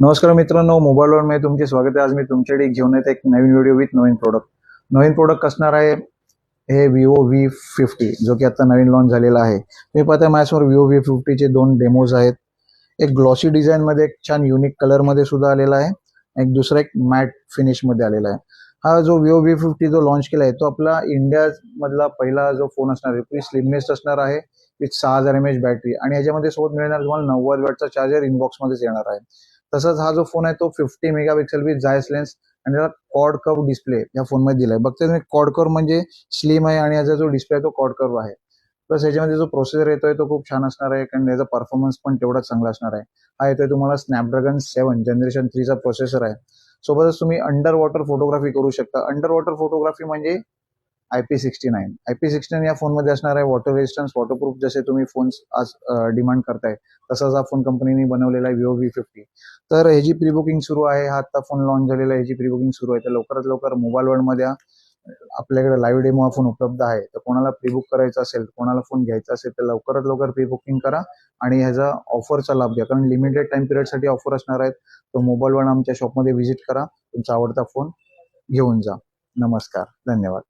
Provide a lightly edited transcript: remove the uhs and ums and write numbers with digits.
नमस्कार मित्रांनो, मोबाईलवर मी तुमचे स्वागत आहे. आज मी तुमच्याकडे घेऊन येत एक नवीन व्हिडिओ विथ नवीन प्रोडक्ट. नवीन प्रोडक्ट असणार आहे हे Vivo V50, जो की आता नवीन लॉन्च झालेला आहे. तुम्ही पाहता माझ्यासमोर Vivo V50चे दोन डेमोज आहेत. एक ग्लॉसी डिझाईनमध्ये, एक छान युनिक कलरमध्ये सुद्धा आलेला आहे. एक दुसरा एक मॅट फिनिशमध्ये आलेला आहे. हा जो Vivo V50 जो लॉन्च केला आहे तो आपला इंडियामधला पहिला जो फोन असणार आहे, स्लिमेस्ट असणार आहे विथ 6000 mAh बॅटरी, आणि ह्याच्यामध्ये सोबत मिळणार तुम्हाला 90 वॅटचा चार्जर इनबॉक्समध्येच येणार आहे. तसंच हा जो फोन आहे तो 50 मेगापिक्सल विथ जायस लेन्स आणि त्याला कॉड कर्व डिस्प्ले या फोनमध्ये दिलाय. बघता तुम्ही, कॉड कर्व म्हणजे स्लिम आहे आणि याचा जो डिस्प्ले आहे तो कॉड कर्व आहे. प्लस याच्यामध्ये जो प्रोसेसर येतोय तो खूप छान असणार आहे, कारण याचा परफॉर्मन्स पण तेवढाच चांगला असणार आहे. हा येतोय तुम्हाला स्नॅपड्रॅगन 7 जनरेशन 3 चा प्रोसेसर आहे. सोबतच तुम्ही अंडर वॉटर फोटोग्राफी करू शकता. अंडर वॉटर फोटोग्राफी म्हणजे IP69 या फोनमध्ये असणार आहे. वॉटर रेजिस्टन्स, वॉटरप्रूफ जसे तुम्ही फोन्स आज डिमांड करताय, तसाच हा फोन कंपनीने बनवलेला आहे Vivo V50. तर ह्याची प्री बुकिंग सुरू आहे. हा आता फोन लॉन्च झालेला आहे, ह्याची प्री बुकिंग सुरू आहे. तर लवकरात लवकर मोबाईल वर्ल्डमध्ये आपल्याकडे लाईव्ह डेमो हा फोन उपलब्ध आहे. तर कोणाला प्री बुक करायचा असेल, कोणाला फोन घ्यायचा असेल, तर लवकरात लवकर प्री बुकिंग करा आणि ह्याचा ऑफरचा लाभ घ्या, कारण लिमिटेड टाइम पिरियडसाठी ऑफर असणार आहेत. तर मोबाईल वर्ल्ड आमच्या शॉपमध्ये व्हिजिट करा, तुमचा आवडता फोन घेऊन जा. नमस्कार, धन्यवाद.